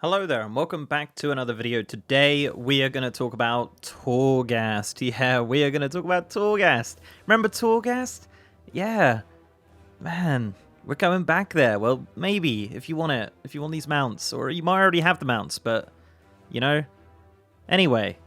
Hello there and welcome back to another video. Today we are going to talk about Torghast. Yeah, we are going to talk about Torghast. Remember Torghast? Yeah, man, we're coming back there. Well, maybe if you want it, if you want these mounts, or you might already have the mounts, but you know. Anyway,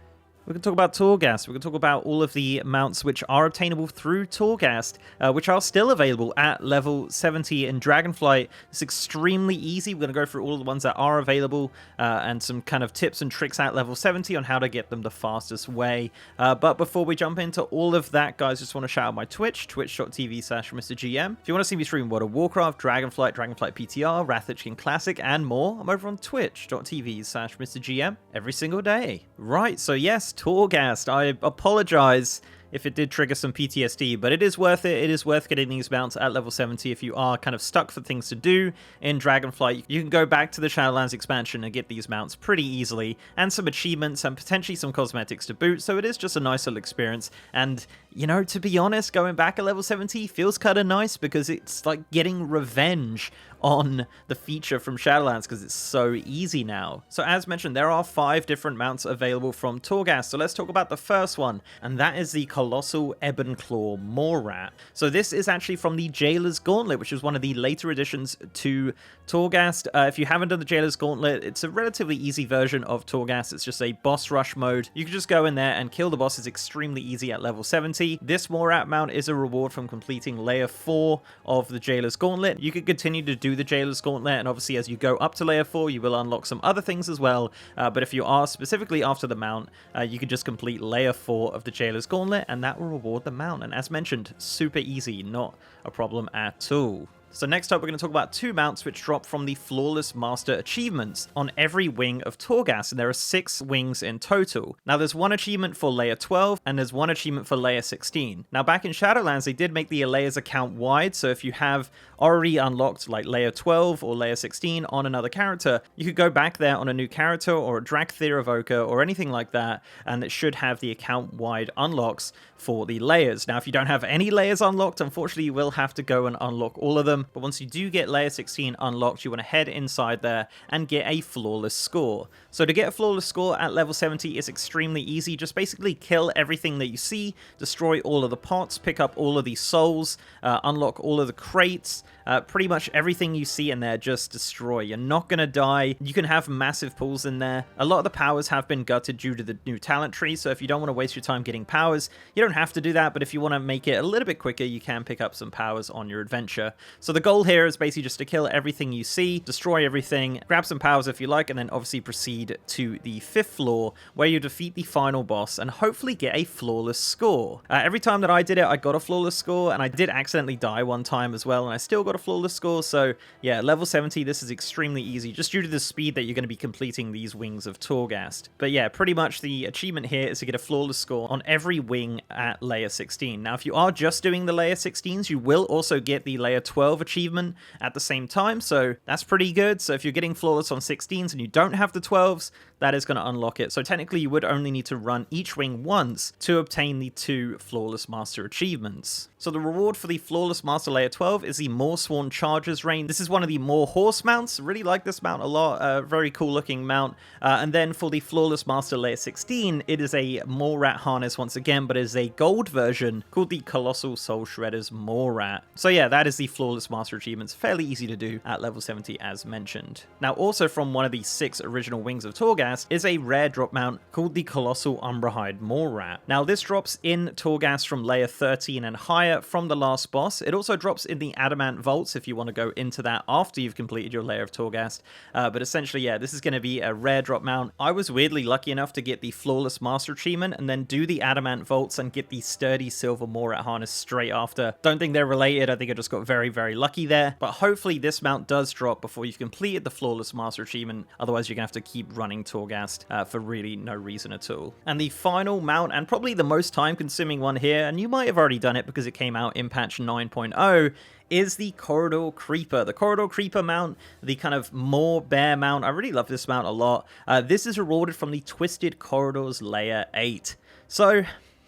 we're going to talk about Torghast. We're going to talk about all of the mounts which are obtainable through Torghast, which are still available at level 70 in Dragonflight. It's extremely easy. We're going to go through all of the ones that are available and some kind of tips and tricks at level 70 on how to get them the fastest way. But before we jump into all of that, guys, just want to shout out my Twitch, twitch.tv/MrGM. If you want to see me stream World of Warcraft, Dragonflight, Dragonflight PTR, Wrath of King Classic, and more, I'm over on twitch.tv/MrGM every single day. Right, so yes, Torghast. I apologize if it did trigger some PTSD, but it is worth it. It is worth getting these mounts at level 70 if you are kind of stuck for things to do in Dragonflight. You can go back to the Shadowlands expansion and get these mounts pretty easily, and some achievements and potentially some cosmetics to boot, so it is just a nice little experience. And, you know, to be honest, going back at level 70 feels kind of nice because it's like getting revenge on the feature from Shadowlands because it's so easy now. So as mentioned, there are 5 different mounts available from Torghast. So let's talk about the first one, and that is the Colossal Ebon-Claw Morat. So this is actually from the Jailer's Gauntlet, which is one of the later additions to Torghast. If you haven't done the Jailer's Gauntlet, it's a relatively easy version of Torghast. It's just a boss rush mode. You can just go in there and kill the bosses extremely easy at level 70. This Morat mount is a reward from completing layer 4 of the Jailer's Gauntlet. You can continue to do the Jailer's Gauntlet, and obviously as you go up to layer 4 you will unlock some other things as well, but if you are specifically after the mount, you can just complete layer 4 of the Jailer's Gauntlet and that will reward the mount. And as mentioned, super easy, not a problem at all. So next up, we're going to talk about 2 mounts which drop from the Flawless Master achievements on every wing of Torghast, and there are 6 wings in total. Now there's 1 achievement for layer 12, and there's 1 achievement for layer 16. Now back in Shadowlands, they did make the layers account wide, so if you have already unlocked like layer 12 or layer 16 on another character, you could go back there on a new character or a Dracthyr Evoker or anything like that, and it should have the account wide unlocks for the layers. Now if you don't have any layers unlocked, unfortunately you will have to go and unlock all of them. But once you do get layer 16 unlocked, you want to head inside there and get a flawless score. So to get a flawless score at level 70 is extremely easy. Just basically kill everything that you see, destroy all of the pots, pick up all of these souls, unlock all of the crates, pretty much everything you see in there, just destroy. You're not going to die. You can have massive pools in there. A lot of the powers have been gutted due to the new talent tree, so if you don't want to waste your time getting powers, you don't have to do that, but if you want to make it a little bit quicker, you can pick up some powers on your adventure. So the goal here is basically just to kill everything you see, destroy everything, grab some powers if you like, and then obviously proceed to the 5th floor where you defeat the final boss and hopefully get a flawless score. Every time that I did it, I got a flawless score, and I did accidentally die one time as well, and I still got a flawless score. So yeah, level 70, this is extremely easy just due to the speed that you're going to be completing these wings of Torghast. But yeah, pretty much the achievement here is to get a flawless score on every wing at layer 16. Now if you are just doing the layer 16s, you will also get the layer 12 achievement at the same time, so that's pretty good. So if you're getting flawless on 16s and you don't have the 12s, that is going to unlock it. So technically you would only need to run each wing once to obtain the 2 Flawless Master achievements. So the reward for the Flawless Master layer 12 is the Moorsworn Charger's Reign. This is one of the more horse mounts. Really like this mount a lot. Very cool looking mount. And then for the Flawless Master layer 16, it is a Morat harness once again, but it is a gold version called the Colossal Soul Shredder's Morat. So yeah, that is the Flawless Master achievements. Fairly easy to do at level 70 as mentioned. Now also from one of the 6 original wings of Torghast is a rare drop mount called the Colossal Umbrahide Morat. Now this drops in Torghast from layer 13 and higher from the last boss. It also drops in the Adamant Vaults if you want to go into that after you've completed your layer of Torghast. But essentially, yeah, this is going to be a rare drop mount. I was weirdly lucky enough to get the Flawless Master achievement and then do the Adamant Vaults and get the Sturdy Silver Morat harness straight after. Don't think they're related. I think I just got very, very lucky there. But hopefully this mount does drop before you've completed the Flawless Master achievement. Otherwise, you're going to have to keep running Torghast for really no reason at all. And the final mount, and probably the most time-consuming one here, and you might have already done it because it came out in patch 9.0, is the Corridor Creeper. The Corridor Creeper mount, the kind of more bear mount. I really love this mount a lot. This is rewarded from the Twisted Corridors layer 8. So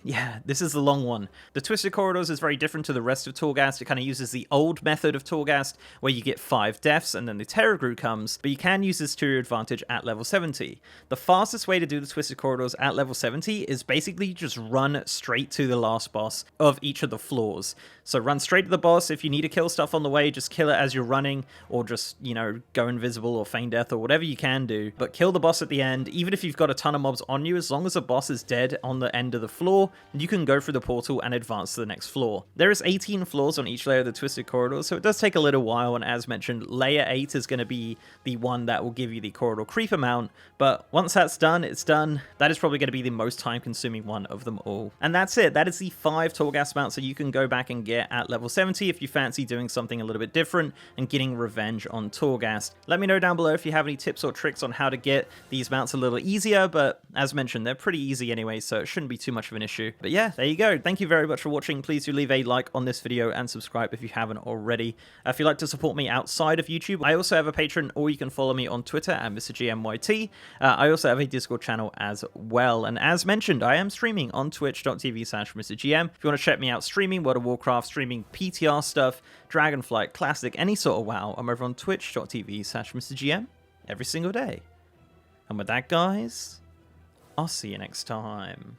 Yeah, this is the long one. The Twisted Corridors is very different to the rest of Torghast. It kind of uses the old method of Torghast, where you get 5 deaths and then the Terror Brew comes, but you can use this to your advantage at level 70. The fastest way to do the Twisted Corridors at level 70 is basically just run straight to the last boss of each of the floors. So run straight to the boss. If you need to kill stuff on the way, just kill it as you're running, or just, you know, go invisible or feign death or whatever you can do. But kill the boss at the end, even if you've got a ton of mobs on you, as long as the boss is dead on the end of the floor, you can go through the portal and advance to the next floor. There is 18 floors on each layer of the Twisted Corridors, so it does take a little while, and as mentioned, layer 8 is going to be the one that will give you the Corridor Creeper mount, but once that's done, it's done. That is probably going to be the most time-consuming one of them all. And that's it. That is the 5 Torghast mounts that you can go back and get at level 70 if you fancy doing something a little bit different and getting revenge on Torghast. Let me know down below if you have any tips or tricks on how to get these mounts a little easier, but as mentioned, they're pretty easy anyway, so it shouldn't be too much of an issue. But yeah, there you go. Thank you very much for watching. Please do leave a like on this video and subscribe if you haven't already. If you'd like to support me outside of YouTube, I also have a Patreon, or you can follow me on Twitter at MrGMYT. I also have a Discord channel as well, and as mentioned, I am streaming on twitch.tv/MrGM. If you want to check me out streaming World of Warcraft, streaming PTR stuff, Dragonflight, Classic, any sort of WoW, I'm over on twitch.tv/MrGM every single day. And with that, guys, I'll see you next time.